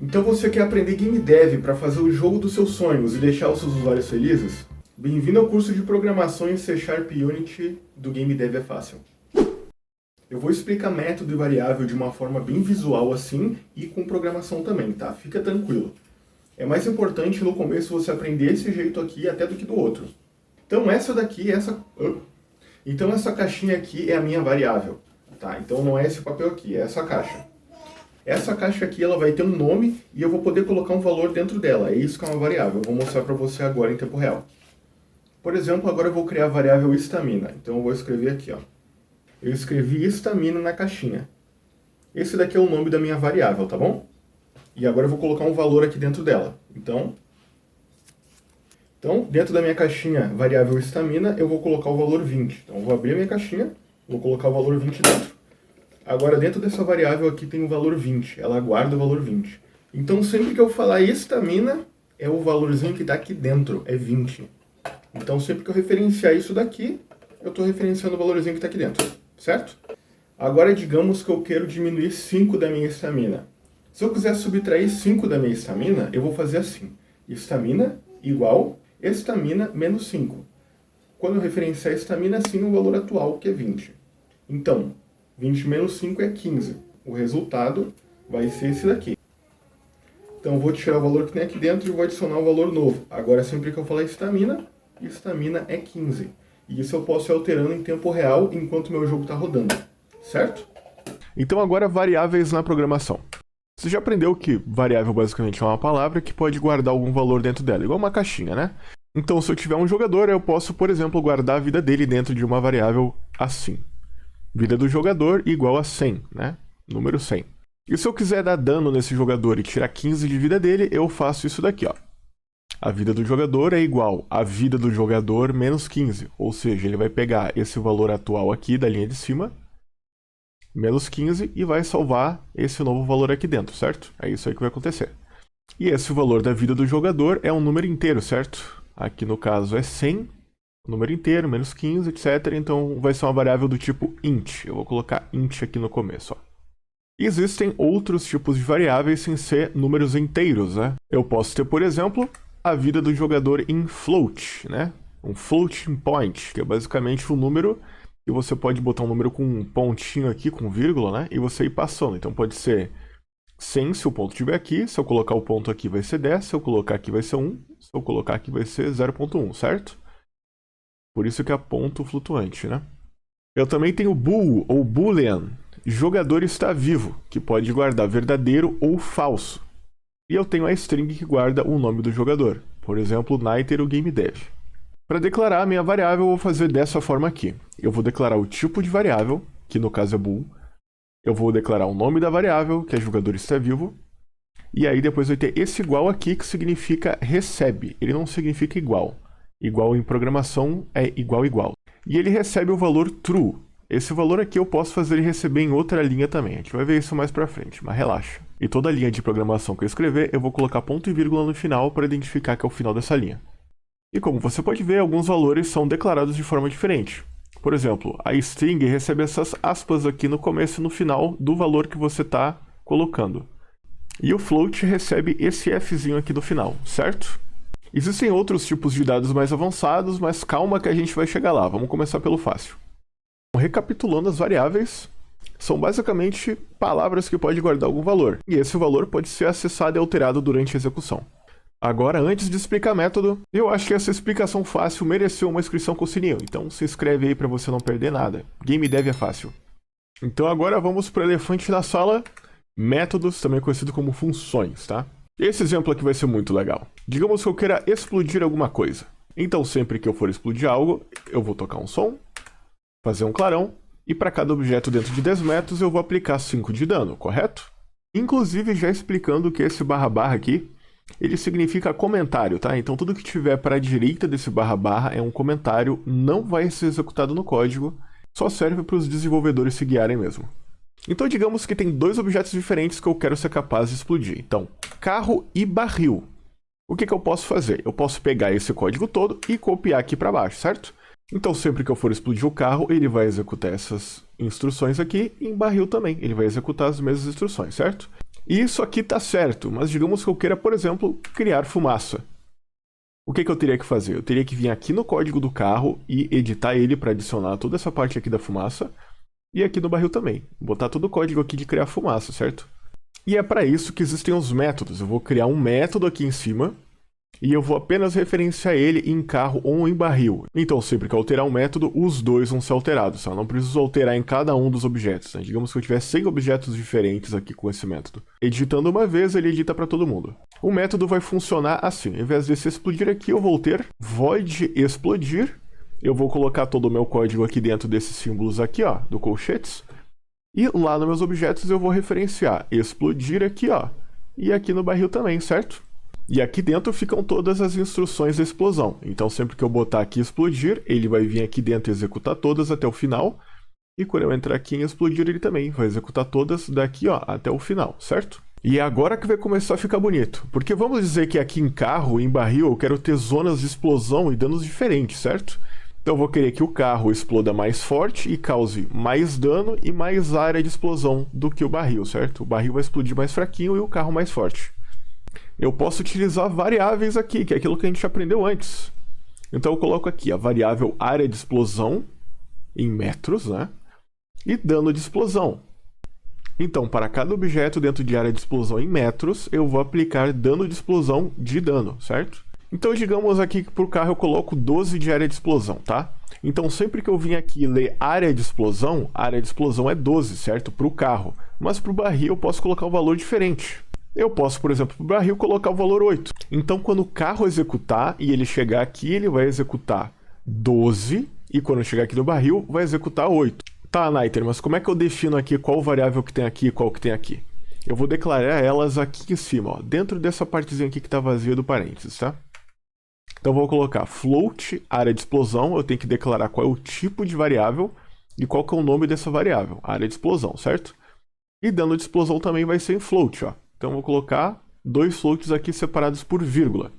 Então você quer aprender Game Dev para fazer o jogo dos seus sonhos e deixar os seus usuários felizes? Bem-vindo ao curso de programação em C# Unity do Game Dev é Fácil. Eu vou explicar método e variável de uma forma bem visual assim e com programação também, tá? Fica tranquilo. É mais importante no começo você aprender esse jeito aqui até do que do outro. Então essa caixinha aqui é a minha variável, tá? Então não é esse papel aqui, é essa caixa. Essa caixa aqui ela vai ter um nome e eu vou poder colocar um valor dentro dela. É isso que é uma variável. Eu vou mostrar para você agora em tempo real. Por exemplo, agora eu vou criar a variável estamina. Então eu vou escrever aqui, ó. Eu escrevi estamina na caixinha. Esse daqui é o nome da minha variável, tá bom? E agora eu vou colocar um valor aqui dentro dela. Então, dentro da minha caixinha variável estamina, eu vou colocar o valor 20. Então eu vou abrir a minha caixinha, vou colocar o valor 20 dentro. Agora dentro dessa variável aqui tem o valor 20, ela guarda o valor 20. Então sempre que eu falar estamina, é o valorzinho que está aqui dentro, é 20. Então sempre que eu referenciar isso daqui, eu estou referenciando o valorzinho que está aqui dentro, certo? Agora digamos que eu quero diminuir 5 da minha estamina. Se eu quiser subtrair 5 da minha estamina, eu vou fazer assim. Estamina igual estamina menos 5. Quando eu referenciar a estamina, sim, o valor atual, que é 20. Então, 20 menos 5 é 15. O resultado vai ser esse daqui. Então, eu vou tirar o valor que tem aqui dentro e vou adicionar o valor novo. Agora, sempre que eu falar estamina é 15. E isso eu posso ir alterando em tempo real enquanto o meu jogo está rodando. Certo? Então, agora variáveis na programação. Você já aprendeu que variável basicamente é uma palavra que pode guardar algum valor dentro dela, igual uma caixinha, né? Então, se eu tiver um jogador, eu posso, por exemplo, guardar a vida dele dentro de uma variável assim. Vida do jogador igual a 100, né? Número 100. E se eu quiser dar dano nesse jogador e tirar 15 de vida dele, eu faço isso daqui, ó. A vida do jogador é igual a vida do jogador menos 15. Ou seja, ele vai pegar esse valor atual aqui da linha de cima, menos 15, e vai salvar esse novo valor aqui dentro, certo? É isso aí que vai acontecer. E esse valor da vida do jogador é um número inteiro, certo? Aqui no caso é 100, número inteiro, menos 15, etc. Então vai ser uma variável do tipo int. Eu vou colocar int aqui no começo, ó. Existem outros tipos de variáveis sem ser números inteiros, né? Eu posso ter, por exemplo, a vida do jogador em float, né? Um floating point, que é basicamente um número e você pode botar um número com um pontinho aqui, com vírgula, né? E você ir passando. Então pode ser 100 se o ponto estiver aqui. Se eu colocar o ponto aqui vai ser 10. Se eu colocar aqui vai ser 1. Se eu colocar aqui vai ser 0.1, certo? Por isso que é ponto flutuante, né? Eu também tenho bool ou boolean. Jogador está vivo, que pode guardar verdadeiro ou falso. E eu tenho a string que guarda o nome do jogador. Por exemplo, Niter ou GameDev. Para declarar a minha variável, eu vou fazer dessa forma aqui. Eu vou declarar o tipo de variável, que no caso é bool. Eu vou declarar o nome da variável, que é jogador está vivo. E aí depois vai ter esse igual aqui, que significa recebe. Ele não significa igual. Igual em programação é igual, igual. E ele recebe o valor true. Esse valor aqui eu posso fazer ele receber em outra linha também. A gente vai ver isso mais pra frente, mas relaxa. E toda linha de programação que eu escrever, eu vou colocar ponto e vírgula no final para identificar que é o final dessa linha. E como você pode ver, alguns valores são declarados de forma diferente. Por exemplo, a string recebe essas aspas aqui no começo e no final do valor que você está colocando. E o float recebe esse fzinho aqui no final, certo? Existem outros tipos de dados mais avançados, mas calma que a gente vai chegar lá. Vamos começar pelo fácil. Recapitulando, as variáveis são basicamente palavras que podem guardar algum valor. E esse valor pode ser acessado e alterado durante a execução. Agora, antes de explicar método, eu acho que essa explicação fácil mereceu uma inscrição com o sininho. Então se inscreve aí para você não perder nada. Game Dev é fácil. Então agora vamos para o elefante na sala. Métodos, também conhecido como funções, tá? Esse exemplo aqui vai ser muito legal. Digamos que eu queira explodir alguma coisa. Então sempre que eu for explodir algo, eu vou tocar um som, fazer um clarão, e para cada objeto dentro de 10 metros eu vou aplicar 5 de dano, correto? Inclusive já explicando que esse barra barra aqui, ele significa comentário, tá? Então tudo que tiver para a direita desse barra barra é um comentário, não vai ser executado no código, só serve para os desenvolvedores se guiarem mesmo. Então digamos que tem dois objetos diferentes que eu quero ser capaz de explodir. Então, carro e barril. O que eu posso fazer? Eu posso pegar esse código todo e copiar aqui para baixo, certo? Então sempre que eu for explodir o carro, ele vai executar essas instruções aqui, e em barril também, ele vai executar as mesmas instruções, certo? E isso aqui está certo, mas digamos que eu queira, por exemplo, criar fumaça. O que eu teria que fazer? Eu teria que vir aqui no código do carro e editar ele para adicionar toda essa parte aqui da fumaça. E aqui no barril também. Botar todo o código aqui de criar fumaça, certo? E é para isso que existem os métodos. Eu vou criar um método aqui em cima e eu vou apenas referenciar ele em carro ou em barril. Então, sempre que eu alterar um método, os dois vão ser alterados. Eu não preciso alterar em cada um dos objetos. Né? Digamos que eu tiver 100 objetos diferentes aqui com esse método. Editando uma vez, ele edita para todo mundo. O método vai funcionar assim. Ao invés desse explodir aqui, eu vou ter void explodir. Eu vou colocar todo o meu código aqui dentro desses símbolos aqui, ó, do colchetes. E lá nos meus objetos eu vou referenciar explodir aqui, ó. E aqui no barril também, certo? E aqui dentro ficam todas as instruções da explosão. Então sempre que eu botar aqui explodir, ele vai vir aqui dentro e executar todas até o final. E quando eu entrar aqui em explodir, ele também vai executar todas daqui, ó, até o final, certo? E é agora que vai começar a ficar bonito. Porque vamos dizer que aqui em carro, em barril, eu quero ter zonas de explosão e danos diferentes, certo? Então eu vou querer que o carro exploda mais forte e cause mais dano e mais área de explosão do que o barril, certo? O barril vai explodir mais fraquinho e o carro mais forte. Eu posso utilizar variáveis aqui, que é aquilo que a gente aprendeu antes. Então eu coloco aqui a variável área de explosão em metros, né? E dano de explosão. Então, para cada objeto dentro de área de explosão em metros, eu vou aplicar dano de explosão de dano, certo? Então, digamos aqui que para o carro eu coloco 12 de área de explosão, tá? Então, sempre que eu vim aqui ler área de explosão é 12, certo? Para o carro. Mas para o barril eu posso colocar um valor diferente. Eu posso, por exemplo, para o barril colocar o valor 8. Então, quando o carro executar e ele chegar aqui, ele vai executar 12. E quando chegar aqui no barril, vai executar 8. Tá, Niter, mas como é que eu defino aqui qual variável que tem aqui e qual que tem aqui? Eu vou declarar elas aqui em cima, ó, dentro dessa partezinha aqui que está vazia do parênteses, tá? Então, eu vou colocar float, área de explosão, eu tenho que declarar qual é o tipo de variável e qual que é o nome dessa variável, área de explosão, certo? E dano de explosão também vai ser em float, ó. Então, eu vou colocar dois floats aqui separados por vírgula.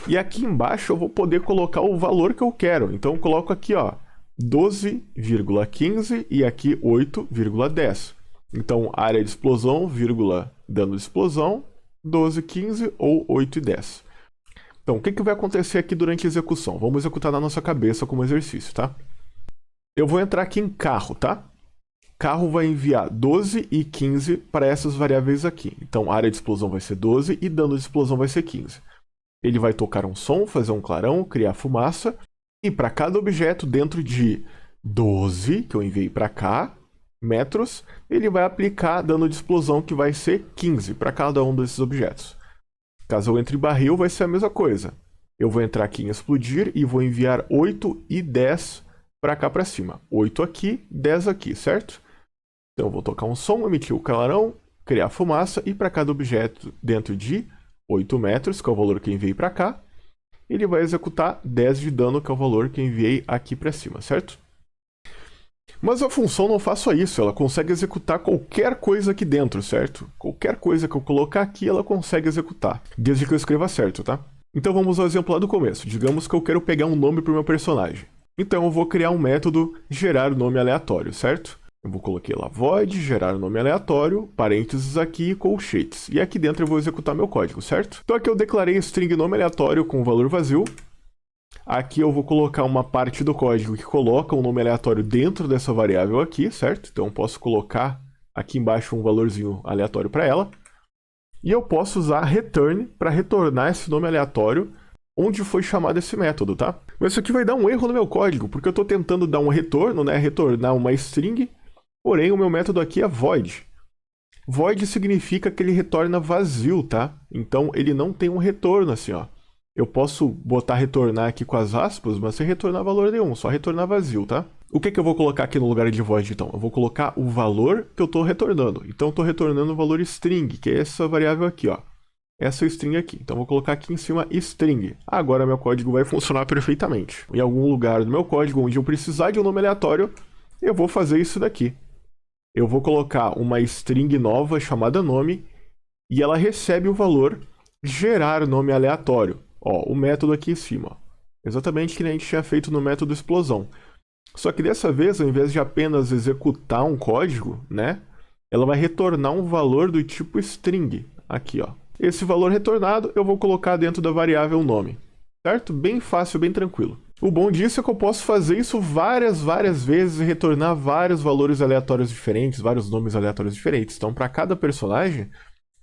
E aqui embaixo eu vou poder colocar o valor que eu quero. Então, eu coloco aqui, ó, 12,15 e aqui 8,10. Então, área de explosão, vírgula, dano de explosão, 12,15 ou 8,10. Então, o que vai acontecer aqui durante a execução? Vamos executar na nossa cabeça como exercício, tá? Eu vou entrar aqui em carro, tá? Carro vai enviar 12 e 15 para essas variáveis aqui. Então, área de explosão vai ser 12 e dano de explosão vai ser 15. Ele vai tocar um som, fazer um clarão, criar fumaça. E para cada objeto dentro de 12, que eu enviei para cá, metros, ele vai aplicar dano de explosão que vai ser 15 para cada um desses objetos. Caso eu entre em barril, vai ser a mesma coisa. Eu vou entrar aqui em explodir e vou enviar 8 e 10 para cá para cima. 8 aqui, 10 aqui, certo? Então eu vou tocar um som, emitir o clarão, criar fumaça e para cada objeto dentro de 8 metros, que é o valor que eu enviei para cá, ele vai executar 10 de dano, que é o valor que eu enviei aqui para cima, certo? Mas a função não faz só isso, ela consegue executar qualquer coisa aqui dentro, certo? Qualquer coisa que eu colocar aqui, ela consegue executar, desde que eu escreva certo, tá? Então vamos ao exemplo lá do começo. Digamos que eu quero pegar um nome para o meu personagem. Então eu vou criar um método gerar nome aleatório, certo? Eu vou colocar lá void, gerar nome aleatório, parênteses aqui e colchetes. E aqui dentro eu vou executar meu código, certo? Então aqui eu declarei string nome aleatório com valor vazio. Aqui eu vou colocar uma parte do código que coloca um nome aleatório dentro dessa variável aqui, certo? Então eu posso colocar aqui embaixo um valorzinho aleatório para ela. E eu posso usar return para retornar esse nome aleatório onde foi chamado esse método, tá? Mas isso aqui vai dar um erro no meu código, porque eu estou tentando dar um retorno, né? Retornar uma string. Porém, o meu método aqui é void. Void significa que ele retorna vazio, tá? Então, ele não tem um retorno assim, ó. Eu posso botar retornar aqui com as aspas, mas sem retornar valor nenhum, só retornar vazio, tá? O que eu vou colocar aqui no lugar de void, então? Eu vou colocar o valor que eu estou retornando. Então, eu estou retornando o valor string, que é essa variável aqui, ó. Essa string aqui. Então, eu vou colocar aqui em cima string. Agora, meu código vai funcionar perfeitamente. Em algum lugar do meu código onde eu precisar de um nome aleatório, eu vou fazer isso daqui. Eu vou colocar uma string nova chamada nome e ela recebe o valor gerar nome aleatório. Ó, o método aqui em cima. Ó. Exatamente que a gente tinha feito no método explosão. Só que dessa vez, ao invés de apenas executar um código, né? ela vai retornar um valor do tipo string, aqui ó. Esse valor retornado eu vou colocar dentro da variável nome, certo? Bem fácil, bem tranquilo. O bom disso é que eu posso fazer isso várias vezes e retornar vários valores aleatórios diferentes, vários nomes aleatórios diferentes. Então, para cada personagem,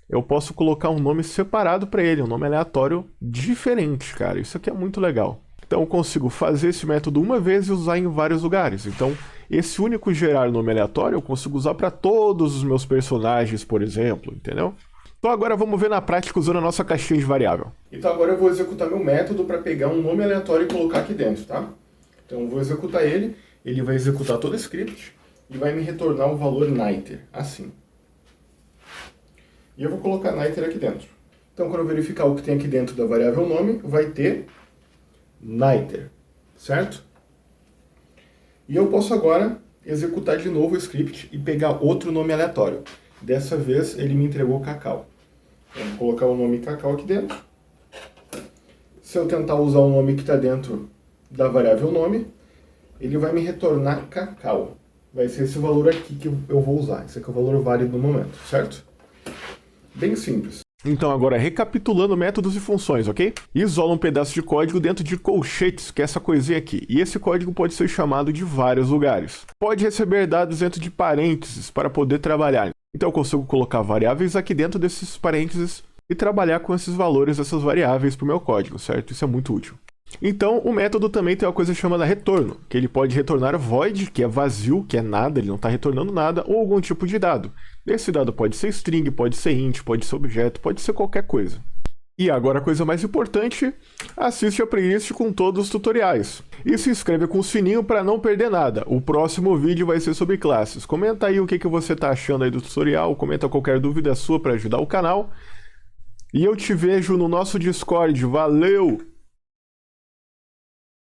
eu posso colocar um nome separado para ele, um nome aleatório diferente, cara. Isso aqui é muito legal. Então, eu consigo fazer esse método uma vez e usar em vários lugares. Então, esse único gerar nome aleatório eu consigo usar para todos os meus personagens, por exemplo, entendeu? Então agora vamos ver na prática usando a nossa caixinha de variável. Então agora eu vou executar meu método para pegar um nome aleatório e colocar aqui dentro, tá? Então eu vou executar ele vai executar todo o script e vai me retornar o valor niter, assim. E eu vou colocar niter aqui dentro. Então quando eu verificar o que tem aqui dentro da variável nome, vai ter niter, certo? E eu posso agora executar de novo o script e pegar outro nome aleatório. Dessa vez ele me entregou Cacau. Então, vou colocar o nome Cacau aqui dentro. Se eu tentar usar o nome que está dentro da variável nome, ele vai me retornar Cacau. Vai ser esse valor aqui que eu vou usar. Esse aqui é o valor válido no momento, certo? Bem simples. Então agora recapitulando métodos e funções, ok? Isola um pedaço de código dentro de colchetes, que é essa coisinha aqui. E esse código pode ser chamado de vários lugares. Pode receber dados dentro de parênteses para poder trabalhar. Então eu consigo colocar variáveis aqui dentro desses parênteses e trabalhar com esses valores dessas variáveis para o meu código, certo? Isso é muito útil. Então o método também tem uma coisa chamada retorno, que ele pode retornar void, que é vazio, que é nada, ele não está retornando nada, ou algum tipo de dado. Esse dado pode ser string, pode ser int, pode ser objeto, pode ser qualquer coisa. E agora a coisa mais importante, assiste a playlist com todos os tutoriais. E se inscreve com o sininho para não perder nada. O próximo vídeo vai ser sobre classes. Comenta aí o que você está achando aí do tutorial, comenta qualquer dúvida sua para ajudar o canal. E eu te vejo no nosso Discord. Valeu!